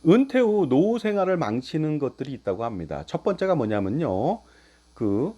은퇴 후 노후 생활을 망치는 것들이 있다고 합니다. 첫 번째가 뭐냐면요. 그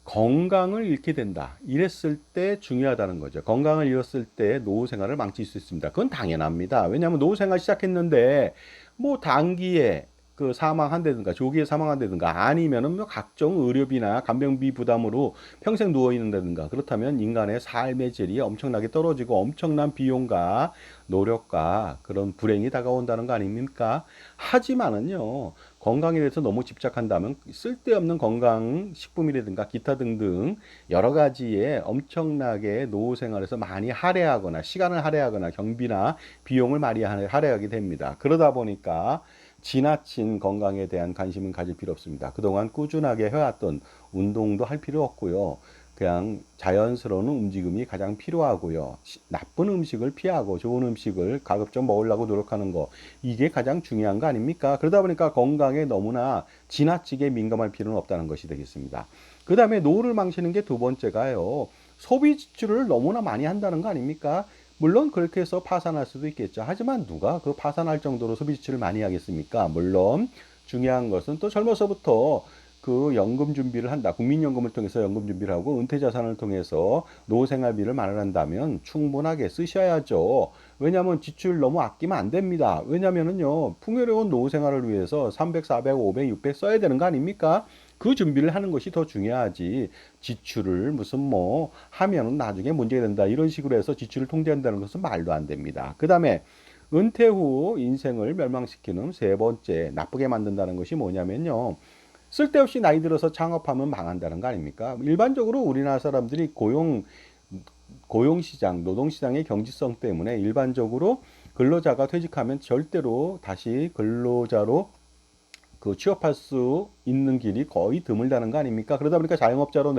건강을 잃게 된다. 이랬을 때 중요하다는 거죠. 건강을 잃었을 때 노후 생활을 망칠 수 있습니다. 그건 당연합니다. 왜냐하면 노후 생활 시작했는데 뭐 단기에 그 사망한다든가 조기에 사망한다든가 아니면은 뭐 각종 의료비나 간병비 부담으로 평생 누워 있는다든가 그렇다면 인간의 삶의 질이 엄청나게 떨어지고 엄청난 비용과 노력과 그런 불행이 다가온다는 거 아닙니까? 하지만은요. 건강에 대해서 너무 집착한다면 쓸데없는 건강 식품이라든가 기타 등등 여러 가지에 엄청나게 노후 생활에서 많이 할애하거나 시간을 할애하거나 경비나 비용을 많이 할애하게 됩니다. 그러다 보니까 지나친 건강에 대한 관심은 가질 필요 없습니다. 그동안 꾸준하게 해왔던 운동도 할 필요 없고요. 그냥 자연스러운 움직임이 가장 필요하고요. 나쁜 음식을 피하고 좋은 음식을 가급적 먹으려고 노력하는 거. 이게 가장 중요한 거 아닙니까? 그러다 보니까 건강에 너무나 지나치게 민감할 필요는 없다는 것이 되겠습니다. 그 다음에 노후를 망치는 게 두 번째가요. 소비 지출을 너무나 많이 한다는 거 아닙니까? 물론 그렇게 해서 파산할 수도 있겠죠. 하지만 누가 그 파산할 정도로 소비 지출을 많이 하겠습니까? 물론 중요한 것은 또 젊어서부터 그 연금 준비를 한다. 국민연금을 통해서 연금 준비를 하고 은퇴자산을 통해서 노후생활비를 마련한다면 충분하게 쓰셔야죠. 왜냐하면 지출 너무 아끼면 안 됩니다. 왜냐하면은요 풍요로운 노후생활을 위해서 300, 400, 500, 600 써야 되는 거 아닙니까? 그 준비를 하는 것이 더 중요하지. 지출을 무슨 뭐 하면은 나중에 문제가 된다. 이런 식으로 해서 지출을 통제한다는 것은 말도 안 됩니다. 그 다음에 은퇴 후 인생을 멸망시키는 세 번째 나쁘게 만든다는 것이 뭐냐면요. 쓸데없이 나이 들어서 창업하면 망한다는 거 아닙니까? 일반적으로 우리나라 사람들이 고용시장, 노동시장의 경직성 때문에 일반적으로 근로자가 퇴직하면 절대로 다시 근로자로 그 취업할 수 있는 길이 거의 드물다는 거 아닙니까? 그러다 보니까 자영업자로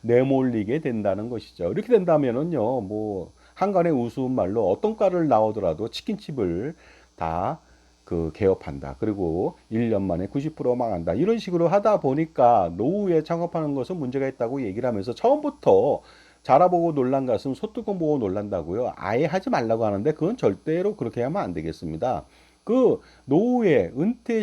내몰리게 된다는 것이죠. 이렇게 된다면은요, 뭐, 한간의 우스운 말로 어떤 과를 나오더라도 치킨집을 다 그 개업한다. 그리고 1년 만에 90% 망한다. 이런 식으로 하다 보니까 노후에 창업하는 것은 문제가 있다고 얘기를 하면서 처음부터 자라보고 놀란 가슴 소뚜껑 보고 놀란다고요. 아예 하지 말라고 하는데 그건 절대로 그렇게 하면 안 되겠습니다. 그 노후의 은퇴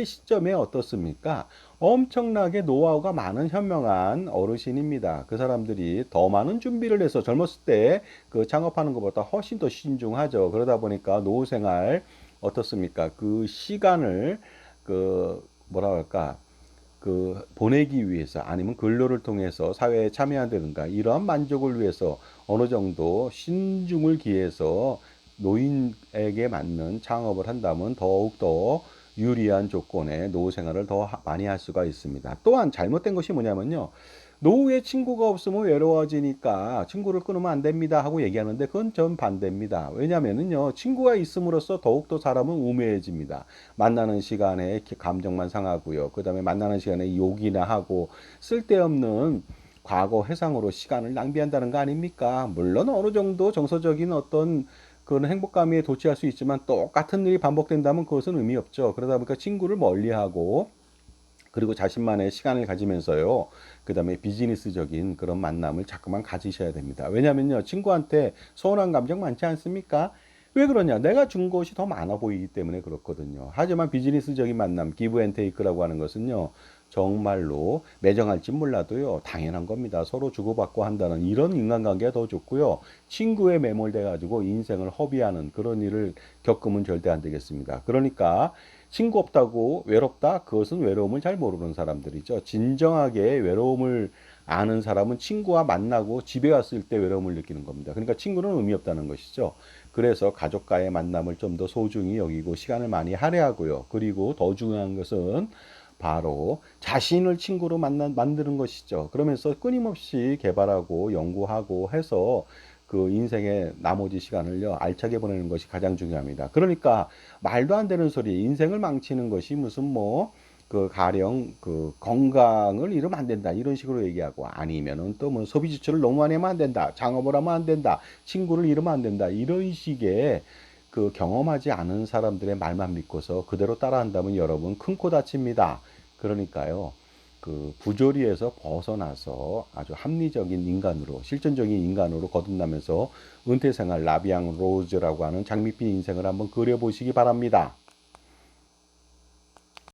시점에 어떻습니까? 엄청나게 노하우가 많은 현명한 어르신입니다. 그 사람들이 더 많은 준비를 해서 젊었을 때 그 창업하는 것보다 훨씬 더 신중하죠. 그러다 보니까 노후 생활 어떻습니까? 그 시간을 그 뭐라 할까? 그 보내기 위해서 아니면 근로를 통해서 사회에 참여한다든가 이러한 만족을 위해서 어느 정도 신중을 기해서 노인에게 맞는 창업을 한다면 더욱더 유리한 조건의 노후 생활을 더 많이 할 수가 있습니다. 또한 잘못된 것이 뭐냐면요. 노후에 친구가 없으면 외로워지니까 친구를 끊으면 안 됩니다 하고 얘기하는데 그건 전 반대입니다. 왜냐면은요, 친구가 있음으로써 더욱더 사람은 우매해집니다. 만나는 시간에 감정만 상하고요. 그 다음에 만나는 시간에 욕이나 하고 쓸데없는 과거 회상으로 시간을 낭비한다는 거 아닙니까? 물론 어느 정도 정서적인 어떤 그런 행복감에 도취할 수 있지만 똑같은 일이 반복된다면 그것은 의미 없죠. 그러다 보니까 친구를 멀리하고 그리고 자신만의 시간을 가지면서요. 그 다음에 비즈니스적인 그런 만남을 자꾸만 가지셔야 됩니다. 왜냐면요. 친구한테 서운한 감정 많지 않습니까? 왜 그러냐? 내가 준 것이 더 많아 보이기 때문에 그렇거든요. 하지만 비즈니스적인 만남, 기브 앤 테이크라고 하는 것은요. 정말로 매정할지 몰라도요. 당연한 겁니다. 서로 주고받고 한다는 이런 인간관계가 더 좋고요. 친구에 매몰돼 가지고 인생을 허비하는 그런 일을 겪으면 절대 안 되겠습니다. 그러니까 친구 없다고 외롭다? 그것은 외로움을 잘 모르는 사람들이죠. 진정하게 외로움을 아는 사람은 친구와 만나고 집에 왔을 때 외로움을 느끼는 겁니다. 그러니까 친구는 의미 없다는 것이죠. 그래서 가족과의 만남을 좀 더 소중히 여기고 시간을 많이 할애하고요. 그리고 더 중요한 것은 바로 자신을 친구로 만드는 것이죠. 그러면서 끊임없이 개발하고 연구하고 해서 그 인생의 나머지 시간을요, 알차게 보내는 것이 가장 중요합니다. 그러니까 말도 안 되는 소리, 인생을 망치는 것이 무슨 뭐, 그 가령 그 건강을 잃으면 안 된다 이런 식으로 얘기하고 아니면은 또 뭐 소비 지출을 너무 많이 하면 안 된다 창업을 하면 안 된다 친구를 잃으면 안 된다 이런 식의 그 경험하지 않은 사람들의 말만 믿고서 그대로 따라한다면 여러분 큰 코 다칩니다. 그러니까요 그 부조리에서 벗어나서 아주 합리적인 인간으로, 실존적인 인간으로 거듭나면서 은퇴 생활 라비앙 로즈라고 하는 장밋빛 인생을 한번 그려보시기 바랍니다.